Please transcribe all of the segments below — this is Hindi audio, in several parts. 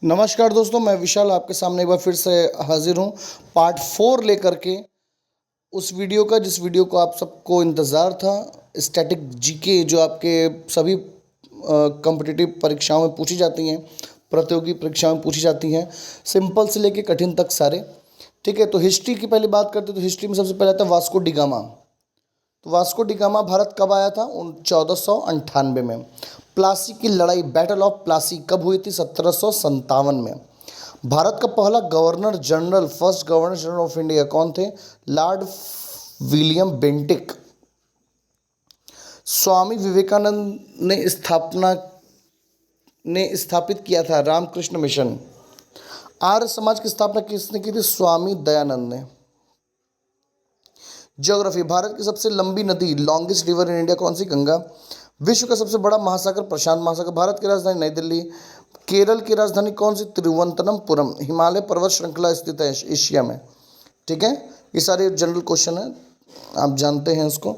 नमस्कार दोस्तों, मैं विशाल आपके सामने एक बार फिर से हाजिर हूँ पार्ट 4 लेकर के। उस वीडियो का जिस वीडियो को आप सबको इंतज़ार था, स्टैटिक जीके जो आपके सभी कॉम्पिटिटिव परीक्षाओं में पूछी जाती हैं, प्रतियोगी परीक्षाओं में पूछी जाती हैं, सिंपल से लेके कठिन तक सारे। ठीक है, तो हिस्ट्री की पहले बात करते हैं तो हिस्ट्री में सबसे पहले आता है वास्को डी गामा। तो वास्को डी गामा भारत कब आया था? 1498 में। प्लासी की लड़ाई, बैटल ऑफ प्लासी कब हुई थी? 1757 में। भारत का पहला governor general, first governor general of India कौन थे? Lord William Bentinck. Swami Vivekananda ने स्थापित किया था रामकृष्ण मिशन। आर्य समाज की स्थापना किसने की थी? स्वामी दयानंद ने। ज्योग्राफी, भारत की सबसे लंबी नदी, लॉन्गेस्ट रिवर इन इंडिया कौन सी? गंगा। विश्व का सबसे बड़ा महासागर, प्रशांत महासागर। भारत की राजधानी नई दिल्ली। केरल की राजधानी कौन सी? तिरुवनंतपुरम। हिमालय पर्वत श्रृंखला स्थित है एशिया में। ठीक है, ये सारे जनरल क्वेश्चन है, आप जानते हैं इसको।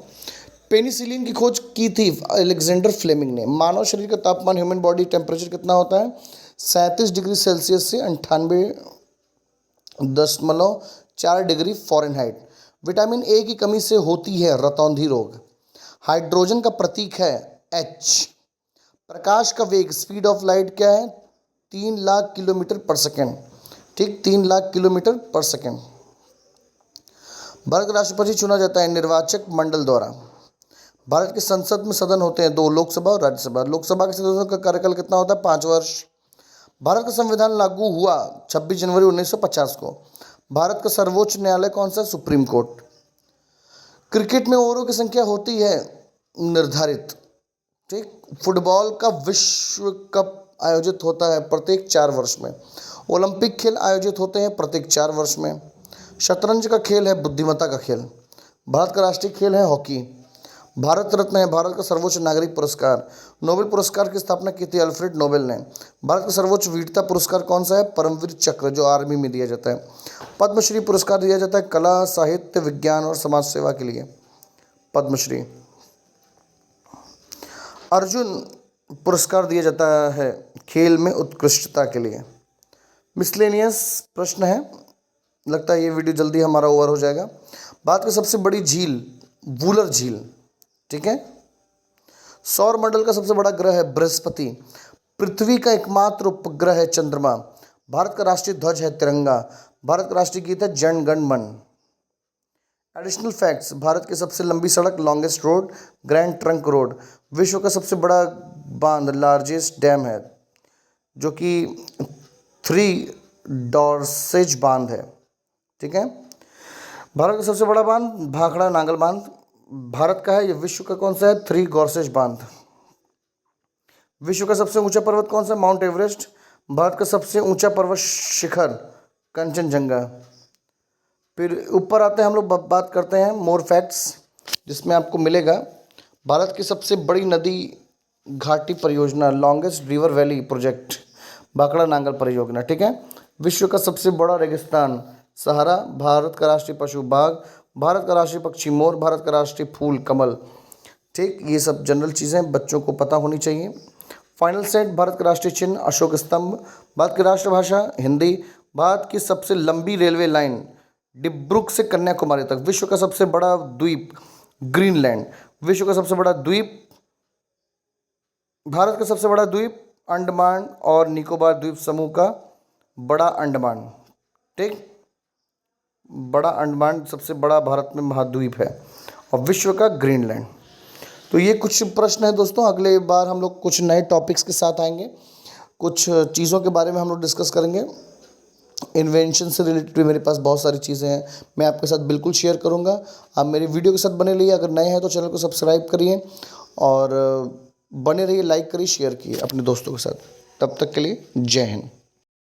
पेनिसिलिन की खोज की थी अलेक्जेंडर फ्लेमिंग ने। मानव शरीर का तापमान, ह्यूमन बॉडी टेम्परेचर कितना होता है? 37 डिग्री सेल्सियस से 98.4 डिग्री फ़ारेनहाइट। विटामिन ए की कमी से होती है रतौंधी रोग। हाइड्रोजन का प्रतीक है H। प्रकाश का वेग, स्पीड ऑफ लाइट क्या है? 3 लाख किलोमीटर पर सेकेंड। ठीक, 3 लाख किलोमीटर पर सेकेंड। भारत का राष्ट्रपति चुना जाता है निर्वाचक मंडल द्वारा। भारत की संसद में सदन होते हैं 2, लोकसभा और राज्यसभा। लोकसभा के सदस्यों का कार्यकाल कितना होता है? 5 वर्ष। भारत का संविधान लागू हुआ 26 जनवरी 1950 को। भारत का सर्वोच्च न्यायालय कौन सा? Supreme court. क्रिकेट में ओवरों की संख्या होती है निर्धारित। ठीक, फुटबॉल का विश्व कप आयोजित होता है प्रत्येक 4 वर्ष में। ओलंपिक खेल आयोजित होते हैं प्रत्येक 4 वर्ष में। शतरंज का खेल है बुद्धिमत्ता का खेल। भारत का राष्ट्रीय खेल है हॉकी। भारत रत्न है भारत का सर्वोच्च नागरिक पुरस्कार। नोबेल पुरस्कार की स्थापना की थी अल्फ्रेड नोबेल ने। भारत का सर्वोच्च वीरता पुरस्कार कौन सा है? परमवीर चक्र, जो आर्मी में दिया जाता है। पद्मश्री पुरस्कार दिया जाता है कला, साहित्य, विज्ञान और समाज सेवा के लिए, पद्मश्री। अर्जुन पुरस्कार दिया जाता है खेल में उत्कृष्टता के लिए। मिसलेनियस प्रश्न है, लगता है ये वीडियो जल्दी हमारा ओवर हो जाएगा। भारत की सबसे बड़ी झील वूलर झील। ठीक है। सौर मंडल का सबसे बड़ा ग्रह है बृहस्पति। पृथ्वी का एकमात्र उपग्रह है चंद्रमा। भारत का राष्ट्रीय ध्वज है तिरंगा। भारत का राष्ट्रीय गीत है जन गण मन। एडिशनल फैक्ट्स, भारत की सबसे लंबी सड़क longest road, grand trunk road. विश्व का सबसे बड़ा बांध लार्जेस्ट डैम है, जो कि 3 डॉर्सेज बांध है। ठीक है। भारत का सबसे बड़ा बांध भाखड़ा नांगल बांध भारत का है। ये विश्व का कौन सा है? 3 गॉर्सेज बांध। विश्व का सबसे ऊंचा पर्वत कौन सा? Mount Everest. भारत का सबसे ऊंचा पर्वत शिखर कंचनजंगा। फिर ऊपर आते हैं हम लोग, बात करते हैं मोर फैक्ट्स, जिसमें आपको मिलेगा भारत की सबसे बड़ी नदी घाटी परियोजना, longest river valley project, Bhakra Nangal परियोजना। ठीक है। विश्व का सबसे बड़ा रेगिस्तान सहारा। भारत का राष्ट्रीय पशु बाघ। भारत का राष्ट्रीय पक्षी मोर। भारत का राष्ट्रीय फूल कमल। ठीक, ये सब जनरल चीज़ें बच्चों को पता होनी चाहिए। फाइनल सेट, भारत का राष्ट्रीय चिन्ह अशोक स्तंभ। भारत की राष्ट्रभाषा हिंदी। भारत की सबसे लंबी रेलवे लाइन डिब्रूगढ़ से कन्याकुमारी तक। विश्व का सबसे बड़ा द्वीप ग्रीनलैंड। विश्व का सबसे बड़ा द्वीप, भारत का सबसे बड़ा द्वीप अंडमान और निकोबार द्वीप समूह का बड़ा अंडमान। ठीक, बड़ा अंडमान सबसे बड़ा भारत में महाद्वीप है, और विश्व का ग्रीनलैंड। तो ये कुछ प्रश्न है दोस्तों। अगले बार हम लोग कुछ नए टॉपिक्स के साथ आएंगे, कुछ चीज़ों के बारे में हम लोग डिस्कस करेंगे। इन्वेंशन से रिलेटेड भी मेरे पास बहुत सारी चीज़ें हैं, मैं आपके साथ बिल्कुल शेयर करूंगा। आप मेरे वीडियो के साथ बने रहिए। अगर नए हैं तो चैनल को सब्सक्राइब करिए और बने रहिए, लाइक करिए, शेयर किए अपने दोस्तों के साथ। तब तक के लिए जय हिंद।